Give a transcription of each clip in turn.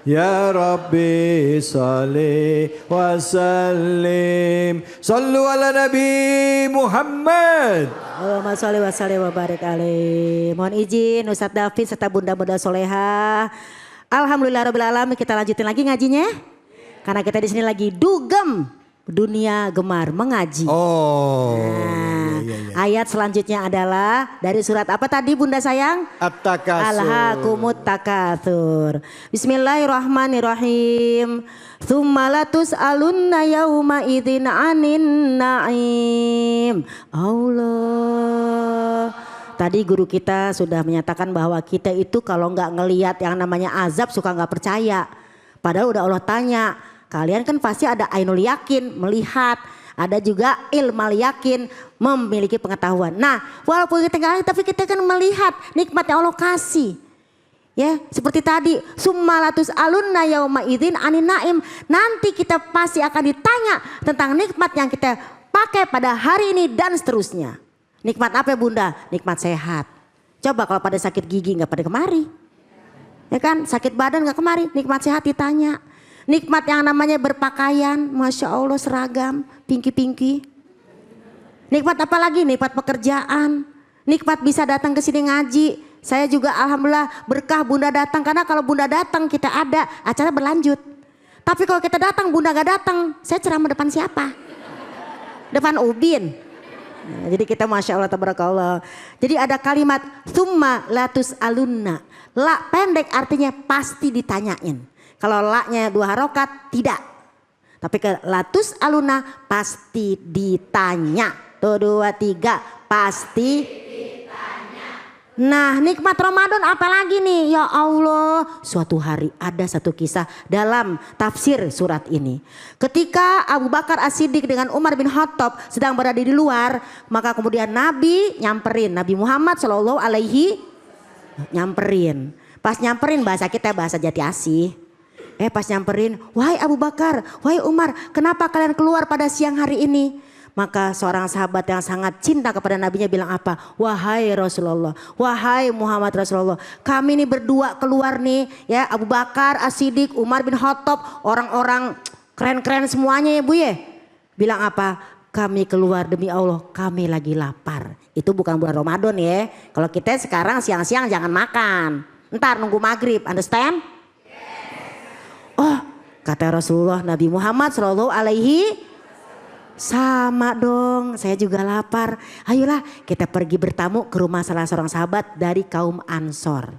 Ya Rabbi salli wa sallim. Sallu ala Nabi Muhammad. Allahumma sholli wa sallim wa barik alaih. Mohon izin Ustadz David serta Bunda-Bunda Soleha. Alhamdulillah rabbil alamin, kita lanjutin lagi ngajinya. Karena kita di sini lagi dugem dunia gemar mengaji. Oh. Nah, ayat selanjutnya adalah dari surat apa tadi Bunda sayang? At-Takatsur. Alhaakumut takatsur. Bismillahirrahmanirrahim. Tsumma latus'alunna yauma idzin 'anin na'im. Allah. Tadi guru kita sudah menyatakan bahwa kita itu kalau nggak ngelihat yang namanya azab suka nggak percaya. Padahal udah Allah tanya. Kalian kan pasti ada ainul yakin, melihat. Ada juga ilmal yakin, memiliki pengetahuan. Nah, walaupun kita nggak lihat, tapi kita kan melihat nikmat yang Allah kasih. Ya, seperti tadi, summalatus alunna yauma idzin anin naim. Nanti kita pasti akan ditanya tentang nikmat yang kita pakai pada hari ini dan seterusnya. Nikmat apa ya Bunda? Nikmat sehat. Coba kalau pada sakit gigi nggak pada kemari. Ya kan, sakit badan nggak kemari, nikmat sehat ditanya. Nikmat yang namanya berpakaian, Masya Allah seragam, pinky-pinky. Nikmat apa lagi? Nikmat pekerjaan. Nikmat bisa datang ke sini ngaji. Saya juga alhamdulillah berkah Bunda datang. Karena kalau Bunda datang kita ada, acara berlanjut. Tapi kalau kita datang Bunda gak datang, saya ceramah depan siapa? Depan Ubin. Nah, jadi kita Masya Allah tabarakallah. Jadi ada kalimat summa latus alunna. La pendek artinya pasti ditanyain. Kalau la-nya 2 harokat tidak. Tapi ke latus aluna pasti ditanya. Tuh 2, 3 pasti ditanya. Nah nikmat Ramadan apalagi nih ya Allah. Suatu hari ada satu kisah dalam tafsir surat ini. Ketika Abu Bakar As-Siddiq dengan Umar bin Khattab sedang berada di luar. Maka kemudian Nabi nyamperin. Nabi Muhammad SAW nyamperin. Pas nyamperin bahasa kita bahasa Jati Asih. Pas nyamperin, wahai Abu Bakar, wahai Umar, kenapa kalian keluar pada siang hari ini? Maka seorang sahabat yang sangat cinta kepada nabinya bilang apa? Wahai Rasulullah, wahai Muhammad Rasulullah, kami ini berdua keluar nih ya, Abu Bakar, As-Siddiq, Umar bin Khattab, orang-orang keren-keren semuanya ya Bu ya. Bilang apa? Kami keluar demi Allah, kami lagi lapar. Itu bukan bulan Ramadan ya. Kalau kita sekarang siang-siang jangan makan. Ntar nunggu maghrib, understand? Oh kata Rasulullah Nabi Muhammad SAW sama dong saya juga lapar. Ayolah kita pergi bertamu ke rumah salah seorang sahabat dari kaum Ansor.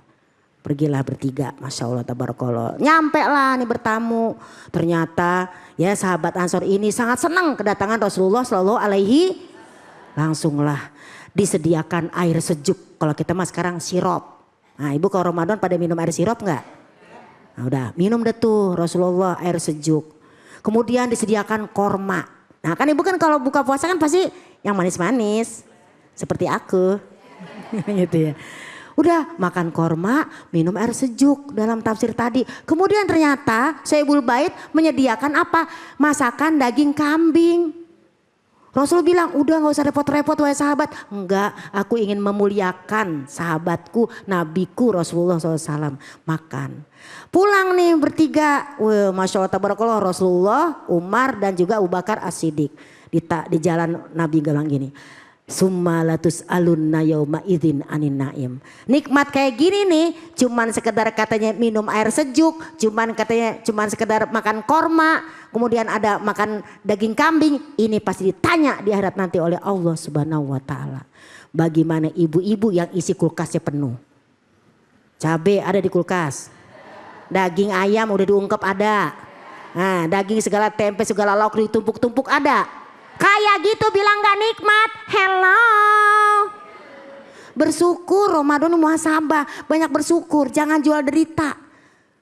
Pergilah bertiga Masya Allah tabarakallah. Nyampe lah nih bertamu. Ternyata ya sahabat Ansor ini sangat senang kedatangan Rasulullah SAW. Langsunglah disediakan air sejuk. Kalau kita mah sekarang sirup. Nah ibu kalau Ramadan pada minum air sirup enggak? Nah udah minum deh tuh Rasulullah air sejuk. Kemudian disediakan korma. Nah kan ibu kan kalau buka puasa kan pasti yang manis-manis. Seperti aku. Gitu ya. Udah makan korma minum air sejuk dalam tafsir tadi. Kemudian ternyata Syaibul Bait menyediakan apa? Masakan daging kambing. Rasul bilang udah gak usah repot-repot wahai sahabat. Enggak, aku ingin memuliakan sahabatku, nabiku Rasulullah SAW. Makan. Pulang nih bertiga. Wah, Masya Allah tabarakallah Rasulullah, Umar dan juga Abu Bakar As-Siddiq. Di jalan Nabi bilang gini. Summa latus alunna yauma idzin anin naim. Nikmat kayak gini nih cuman sekedar katanya minum air sejuk, cuman sekedar makan korma, kemudian ada makan daging kambing, ini pasti ditanya di akhirat nanti oleh Allah Subhanahu wa taala. Bagaimana ibu-ibu yang isi kulkasnya penuh? Cabe ada di kulkas. Daging ayam udah diungkep ada. Nah, daging segala tempe segala lauk ditumpuk-tumpuk ada. Kayak gitu bilang gak nikmat. Hello. Bersyukur Ramadan muhasabah. Banyak bersyukur. Jangan jual derita.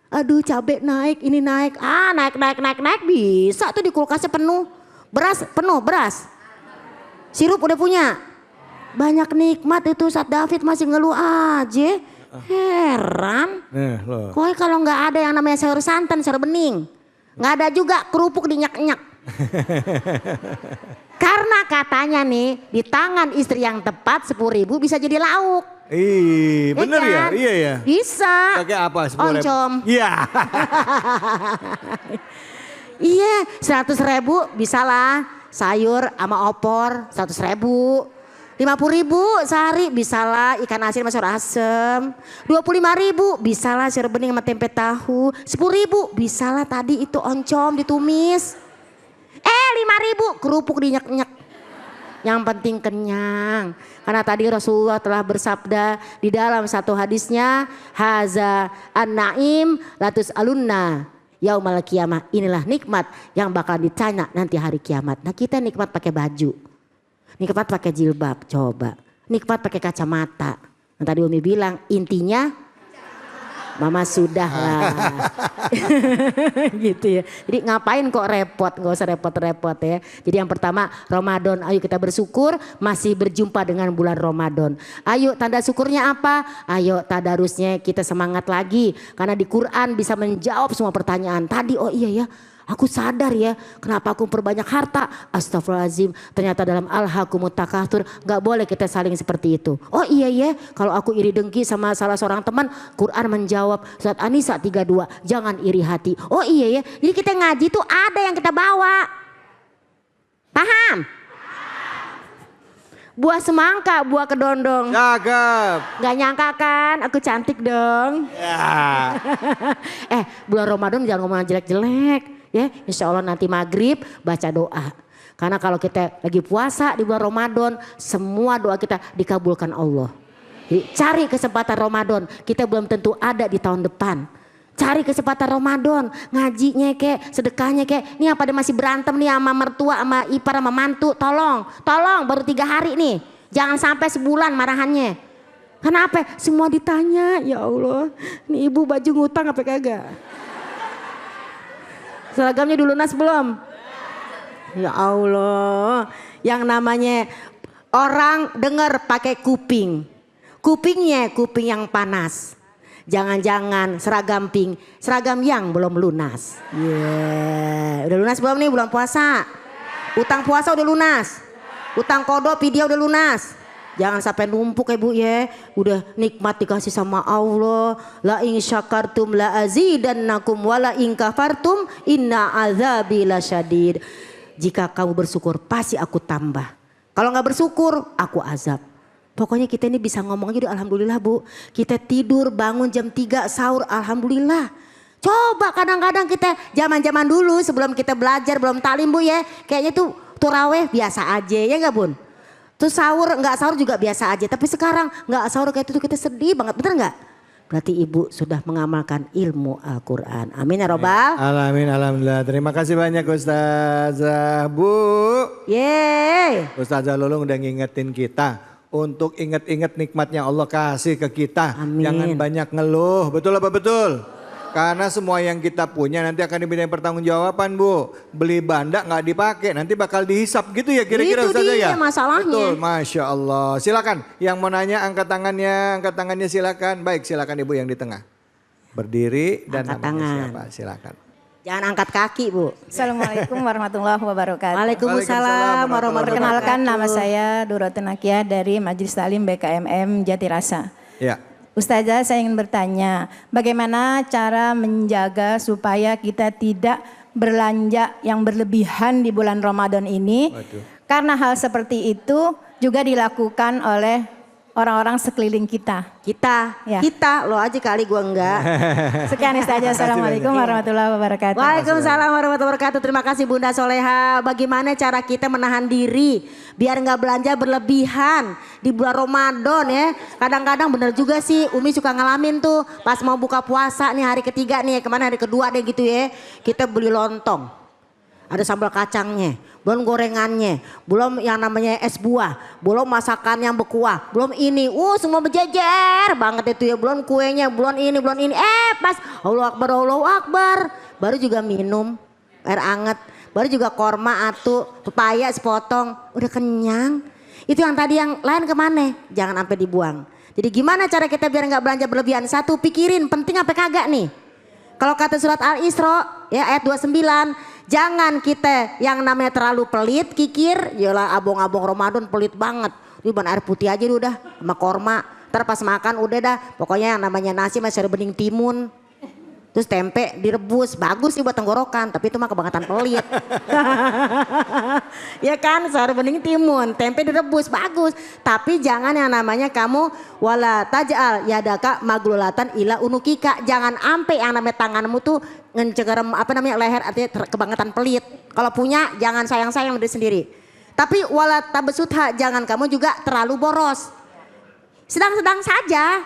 Aduh cabai naik ini naik. Naik. Bisa tuh di kulkasnya penuh. Beras penuh beras. Sirup udah punya. Banyak nikmat itu Ustadz David masih ngeluh aja. Heran. Kok kalau gak ada yang namanya sayur santan, sayur bening. Gak ada juga kerupuk dinyak-nyak. Karena katanya nih di tangan istri yang tepat 10.000 bisa jadi lauk. Bener ya? kan? Iya ya. Bisa. Pakai apa? 10.000? Oncom. Iya. Iya, 100.000 bisa lah. Sayur sama opor 100.000. 50.000 sehari bisa lah ikan asin sama sayur asem. 25.000 bisa lah sayur bening sama tempe tahu. 10.000 bisa lah tadi itu oncom ditumis. 5.000 kerupuk dinyek-nyek. Yang penting kenyang. Karena tadi Rasulullah telah bersabda di dalam satu hadisnya, haza an-naim latus alunna yaumal kiamah. Inilah nikmat yang bakal ditanya nanti hari kiamat. Nah kita nikmat pakai baju. Nikmat pakai jilbab, coba. Nikmat pakai kacamata. Nah, tadi Umi bilang intinya Mama sudah lah. Gitu ya. Jadi ngapain kok repot, gak usah repot-repot ya. Jadi yang pertama Ramadan, ayo kita bersyukur masih berjumpa dengan bulan Ramadan. Ayo tanda syukurnya apa? Ayo tadarusnya kita semangat lagi. Karena di Quran bisa menjawab semua pertanyaan. Tadi oh iya ya. Aku sadar ya kenapa aku perbanyak harta. Astagfirullahaladzim. Ternyata dalam Al-Hakumut Takatsur gak boleh kita saling seperti itu. Oh iya ya kalau aku iri dengki sama salah seorang teman. Quran menjawab surat An-Nisa 32. Jangan iri hati. Oh iya ya. Jadi kita ngaji tuh ada yang kita bawa. Paham? Buah semangka, buah kedondong. Cakep. Gak nyangka kan aku cantik dong. Ya. Bulan Ramadan jangan ngomong jelek-jelek. Ya, insya Allah nanti maghrib baca doa. Karena kalau kita lagi puasa di bulan Ramadan, semua doa kita dikabulkan Allah. Jadi cari kesempatan Ramadan, kita belum tentu ada di tahun depan. Cari kesempatan Ramadan, ngajinya kek, sedekahnya kek. Ini yang pada masih berantem nih sama mertua, sama ipar, sama mantu, tolong baru 3 hari nih. Jangan sampai sebulan marahannya. Kenapa? Semua ditanya, ya Allah, ini ibu baju ngutang apa kagak? Seragamnya dilunas belum? Ya Allah, yang namanya orang dengar pakai kuping. Kupingnya kuping yang panas. Jangan-jangan seragam pink, seragam yang belum lunas. Udah lunas belum nih bulan puasa? Utang puasa udah lunas? Utang kodo video udah lunas? Jangan sampai numpuk ya Bu ya. Udah nikmat dikasih sama Allah. La in syakartum la azidannakum wa la in kafartum inna azabi lasyadid. Jika kamu bersyukur pasti aku tambah. Kalau nggak bersyukur aku azab. Pokoknya kita ini bisa ngomong aja alhamdulillah Bu. Kita tidur bangun jam 3 sahur alhamdulillah. Coba kadang-kadang kita zaman-zaman dulu sebelum kita belajar belum talim Bu ya. Kayaknya tuh turaweh biasa aja ya nggak Bun? Terus sahur, nggak sahur juga biasa aja. Tapi sekarang nggak sahur kayak itu kita sedih banget, bener nggak? Berarti ibu sudah mengamalkan ilmu Al-Quran. Amin ya robbal. Amin, alhamdulillah. Terima kasih banyak Ustazah Bu. Yeay. Ustazah Lulung udah ngingetin kita untuk ingat-ingat nikmatnya Allah kasih ke kita. Amin. Jangan banyak ngeluh, betul apa betul? Karena semua yang kita punya nanti akan diminta pertanggungjawaban Bu. Beli banda nggak dipakai nanti bakal dihisap gitu ya kira-kira Itu Ustazah dia ya? masalahnya. Betul, Masya Allah. Silakan yang mau nanya angkat tangannya silakan. Baik silakan Ibu yang di tengah. Berdiri dan Angkat namanya tangan. siapa silakan. Jangan angkat kaki Bu. Assalamualaikum warahmatullahi wabarakatuh. Waalaikumsalam warahmatullahi Perkenalkan wabarakatuh. nama saya Duratun Akia dari Majelis Taklim BKMM Jatirasa. Ya. Ustazah, saya ingin bertanya, bagaimana cara menjaga supaya kita tidak berlanja yang berlebihan di bulan Ramadan ini? Waduh. Karena hal seperti itu juga dilakukan oleh orang-orang sekeliling kita. Ya. Kita lo aja kali gua enggak. Sekian Ustazah, Assalamualaikum warahmatullahi wabarakatuh. Waalaikumsalam warahmatullahi wabarakatuh. Terima kasih Bunda Soleha. Bagaimana cara kita menahan diri biar nggak belanja berlebihan di bulan Ramadan ya. Kadang-kadang bener juga sih Umi suka ngalamin tuh pas mau buka puasa nih hari ketiga nih kemana hari kedua deh gitu ya. Kita beli lontong. Ada sambal kacangnya, belum gorengannya, belum yang namanya es buah, belum masakan yang berkuah, belum ini. Semua berjejer banget itu ya, belum kuenya, belum ini, belum ini. Pas Allahu Akbar, baru juga minum air anget, baru juga korma atu, pepaya sepotong, udah kenyang. Itu yang tadi yang lain kemana? Jangan sampai dibuang. Jadi gimana cara kita biar nggak belanja berlebihan? Satu, pikirin penting apa kagak nih. Kalau kata surat Al-Isra ya ayat 29, jangan kita yang namanya terlalu pelit, kikir, yalah abong-abong Ramadan pelit banget. Ini ban air putih aja udah sama korma. Ntar pas makan udah dah, pokoknya yang namanya nasi masih ada bening timun. Terus tempe direbus, bagus sih buat tenggorokan, tapi itu mah kebangetan pelit. Ya kan, sayur bening timun, tempe direbus, bagus. Tapi jangan yang namanya kamu wala taj'al yadaka maglulatan ila unukika. Jangan ampe yang namanya tanganmu tuh ngencegerem leher, artinya kebangetan pelit. Kalau punya jangan sayang-sayang diri sendiri. Tapi wala tabesutha, jangan kamu juga terlalu boros. Sedang-sedang saja.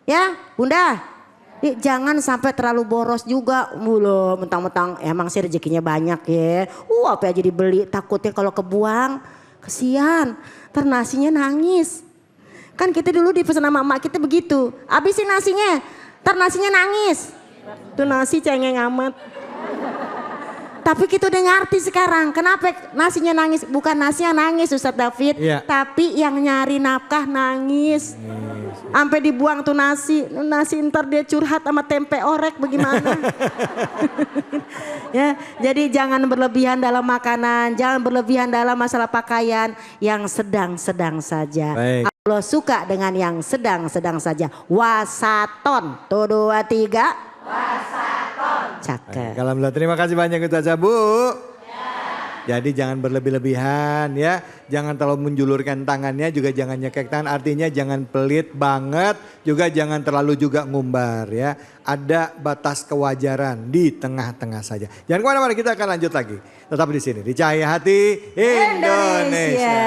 Ya, Bunda. Jangan sampai terlalu boros juga. Mulu mentang-mentang emang sih rezekinya banyak ya. Apa aja dibeli, takutnya kalau kebuang kesian. Ntar nasinya nangis. Kan kita dulu dipesan sama emak kita begitu. Habisin nasinya, ntar nasinya nangis. Tuh nasi cengeng amat. Tapi kita udah ngerti sekarang kenapa nasinya nangis. Bukan nasi yang nangis Ustadz David. Iya. Tapi yang nyari nafkah nangis. Sampai dibuang tuh nasi. Nasi ntar dia curhat sama tempe orek bagaimana. Ya, jadi jangan berlebihan dalam makanan. Jangan berlebihan dalam masalah pakaian. Yang sedang-sedang saja. Baik. Allah suka dengan yang sedang-sedang saja. Wasaton. Tuh 2, 3. Cakep. Alhamdulillah, terima kasih banyak Ustazah Bu. Jadi jangan berlebih-lebihan ya. Jangan terlalu menjulurkan tangannya, juga jangan nyekek tangan. Artinya jangan pelit banget, juga jangan terlalu juga ngumbar ya. Ada batas kewajaran di tengah-tengah saja. Jangan kemana-mana, kita akan lanjut lagi. Tetap di sini, di Cahaya Hati Indonesia.